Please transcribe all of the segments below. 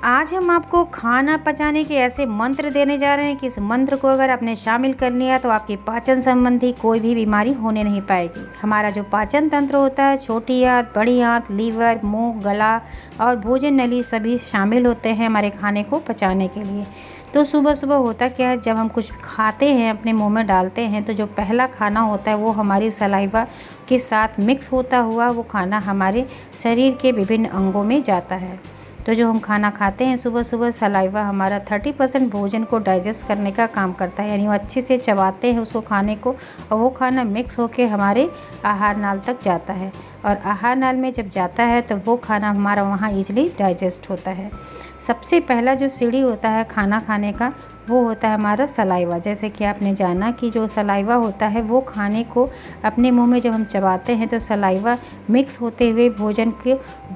आज हम आपको खाना पचाने के ऐसे मंत्र देने जा रहे हैं कि इस मंत्र को अगर आपने शामिल कर लिया तो आपकी पाचन संबंधी कोई भी बीमारी होने नहीं पाएगी। हमारा जो पाचन तंत्र होता है, छोटी आंत, बड़ी आंत, लीवर, मुंह, गला और भोजन नली सभी शामिल होते हैं हमारे खाने को पचाने के लिए। तो सुबह सुबह होता क्या है, जब हम कुछ खाते हैं, अपने मुंह में डालते हैं, तो जो पहला खाना होता है वो हमारी सलाइवा के साथ मिक्स होता हुआ वो खाना हमारे शरीर के विभिन्न अंगों में जाता है। तो जो हम खाना खाते हैं सुबह सुबह, सलाइवा हमारा 30% भोजन को डाइजेस्ट करने का काम करता है, यानी वो अच्छे से चबाते हैं उसको खाने को और वो खाना मिक्स होके हमारे आहार नाल तक जाता है। और आहार नाल में जब जाता है तो वो खाना हमारा वहाँ ईजिली डाइजेस्ट होता है। सबसे पहला जो सीढ़ी होता है खाना खाने का वो होता है हमारा सलाइवा। जैसे कि आपने जाना कि जो सलाइवा होता है वो खाने को अपने मुंह में जब हम चबाते हैं तो सलाइवा मिक्स होते हुए भोजन के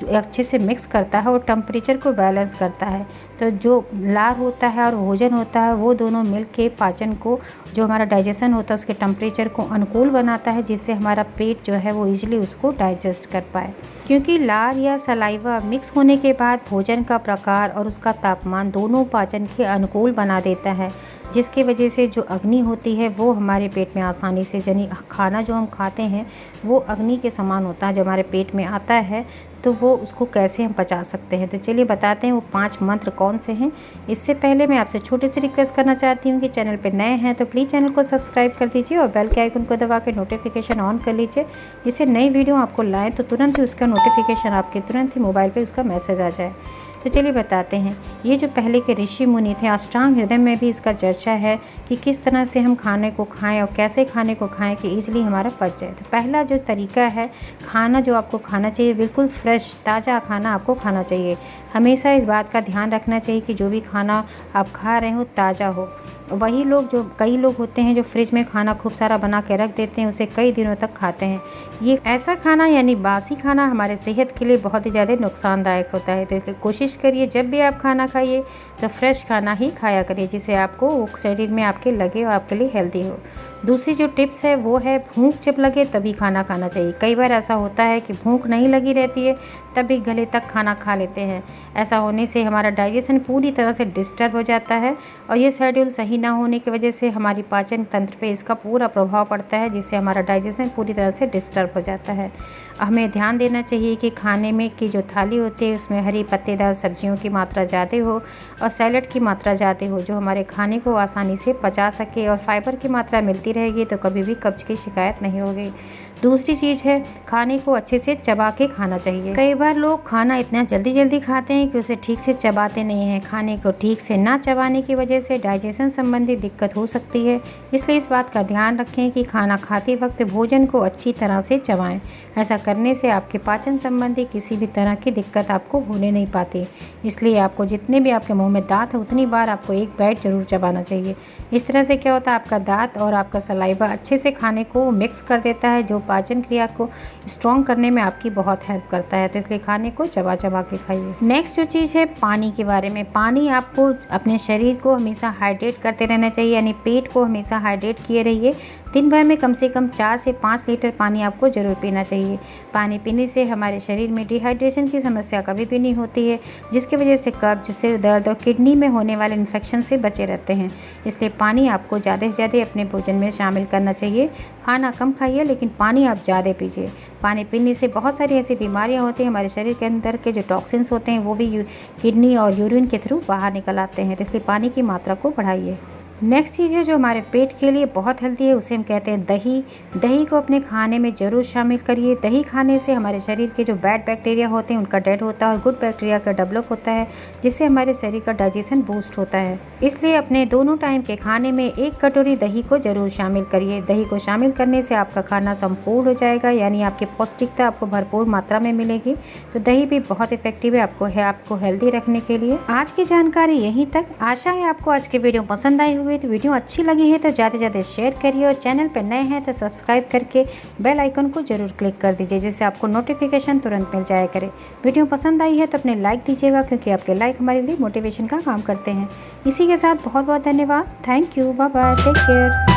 अच्छे से मिक्स करता है और टेम्परेचर को बैलेंस करता है। तो जो लार होता है और भोजन होता है वो दोनों मिल के पाचन को, जो हमारा डाइजेशन होता है उसके टेम्परेचर को अनुकूल बनाता है, जिससे हमारा पेट जो है वो ईजिली उसको डाइजेस्ट कर पाए। क्योंकि लार या सलाइवा मिक्स होने के बाद भोजन का प्रकार और उसका तापमान दोनों पाचन के अनुकूल बना देता है, जिसकी वजह से जो अग्नि होती है वो हमारे पेट में आसानी से, यानी खाना जो हम खाते हैं वो अग्नि के समान होता है जो हमारे पेट में आता है, तो वो उसको कैसे हम पचा सकते हैं। तो चलिए बताते हैं वो 5 मंत्र कौन से हैं। इससे पहले मैं आपसे छोटी सी रिक्वेस्ट करना चाहती हूँ कि चैनल पर नए हैं तो प्लीज़ चैनल को सब्सक्राइब कर दीजिए और बेल के आइकन को दबा के नोटिफिकेशन ऑन कर लीजिए, जिससे नई वीडियो आपको लाएँ तो तुरंत ही उसका नोटिफिकेशन आपके तुरंत ही मोबाइल पर उसका मैसेज आ जाए। तो चलिए बताते हैं। ये जो पहले के ऋषि मुनि थे, अष्टांग हृदय में भी इसका चर्चा है कि किस तरह से हम खाने को खाएं और कैसे खाने को खाएं कि ईजिली हमारा पच जाए। तो पहला जो तरीका है, खाना जो आपको खाना चाहिए बिल्कुल फ्रेश ताज़ा खाना आपको खाना चाहिए। हमेशा इस बात का ध्यान रखना चाहिए कि जो भी खाना आप खा रहे हो ताज़ा हो। वही लोग, जो कई लोग होते हैं जो फ्रिज में खाना खूब सारा बना के रख देते हैं, उसे कई दिनों तक खाते हैं। ये ऐसा खाना यानी बासी खाना हमारे सेहत के लिए बहुत ही ज़्यादा नुकसानदायक होता है। तो इसलिए कोशिश करिए जब भी आप खाना खाइए तो फ्रेश खाना ही खाया करिए, जिससे आपको वो शरीर में आपके लगे और आपके लिए हेल्दी हो। दूसरी जो टिप्स है वो है भूख जब लगे तभी खाना खाना चाहिए। कई बार ऐसा होता है कि भूख नहीं लगी रहती है तब भी गले तक खाना खा लेते हैं। ऐसा होने से हमारा डाइजेशन पूरी तरह से डिस्टर्ब हो जाता है और ये शेड्यूल सही ना होने की वजह से हमारी पाचन तंत्र पे इसका पूरा प्रभाव पड़ता है, जिससे हमारा डाइजेशन पूरी तरह से डिस्टर्ब हो जाता है। हमें ध्यान देना चाहिए कि खाने में की जो थाली होती है उसमें हरी पत्तेदार सब्जियों की मात्रा ज़्यादा हो और सैलड की मात्रा ज़्यादा हो, जो हमारे खाने को आसानी से पचा सके, और फाइबर की मात्रा मिलती रहेगी तो कभी भी कब्ज की शिकायत नहीं होगी। दूसरी चीज़ है खाने को अच्छे से चबा के खाना चाहिए। कई बार लोग खाना इतना जल्दी जल्दी खाते हैं कि उसे ठीक से चबाते नहीं हैं। खाने को ठीक से ना चबाने की वजह से डाइजेशन संबंधी दिक्कत हो सकती है, इसलिए इस बात का ध्यान रखें कि खाना खाते वक्त भोजन को अच्छी तरह से चबाएं। ऐसा करने से आपके पाचन संबंधी किसी भी तरह की दिक्कत आपको होने नहीं पाती। इसलिए आपको जितने भी आपके मुँह में दांत है उतनी बार आपको एक बाइट जरूर चबाना चाहिए। इस तरह से क्या होता है, आपका दांत और आपका सलाइवा अच्छे से खाने को मिक्स कर देता है, जो पाचन क्रिया को स्ट्रॉन्ग करने में आपकी बहुत हेल्प करता है। तो इसलिए खाने को चबा चबा के खाइए। नेक्स्ट जो चीज़ है पानी के बारे में। पानी आपको अपने शरीर को हमेशा हाइड्रेट करते रहना चाहिए, यानी पेट को हमेशा हाइड्रेट किए रहिए। दिन भर में कम से कम 4 से 5 लीटर पानी आपको ज़रूर पीना चाहिए। पानी पीने से हमारे शरीर में डिहाइड्रेशन की समस्या कभी भी नहीं होती है, जिसकी वजह से कब्ज, सिर दर्द और किडनी में होने वाले इन्फेक्शन से बचे रहते हैं। इसलिए पानी आपको ज़्यादा से ज़्यादा अपने भोजन में शामिल करना चाहिए। खाना कम खाइए लेकिन पानी आप ज़्यादा पीजिए। पानी पीने से बहुत सारी ऐसी बीमारियां होती हैं, हमारे शरीर के अंदर के जो टॉक्सिन्स होते हैं वो भी किडनी और यूरिन के थ्रू बाहर निकल आते हैं। तो इसलिए पानी की मात्रा को बढ़ाइए। नेक्स्ट चीज़ है जो हमारे पेट के लिए बहुत हेल्दी है, उसे हम कहते हैं दही। दही को अपने खाने में ज़रूर शामिल करिए। दही खाने से हमारे शरीर के जो बैड बैक्टीरिया होते हैं उनका डेड होता है और गुड बैक्टीरिया का डेवलप होता है, जिससे हमारे शरीर का डाइजेशन बूस्ट होता है। इसलिए अपने दोनों टाइम के खाने में 1 कटोरी दही को ज़रूर शामिल करिए। दही को शामिल करने से आपका खाना संपूर्ण हो जाएगा, यानी आपकी पौष्टिकता आपको भरपूर मात्रा में मिलेगी। तो दही भी बहुत इफेक्टिव है आपको हेल्दी रखने के लिए। आज की जानकारी यहीं तक। आशा है आपको आज की वीडियो पसंद आई हुई। तो वीडियो अच्छी लगी है तो ज़्यादा से ज़्यादा शेयर करिए और चैनल पर नए हैं तो सब्सक्राइब करके बेल आइकन को जरूर क्लिक कर दीजिए, जिससे आपको नोटिफिकेशन तुरंत मिल जाया करे। वीडियो पसंद आई है तो अपने लाइक दीजिएगा, क्योंकि आपके लाइक हमारे लिए मोटिवेशन का काम करते हैं। इसी के साथ बहुत बहुत धन्यवाद। Thank you. Bye bye. Take care.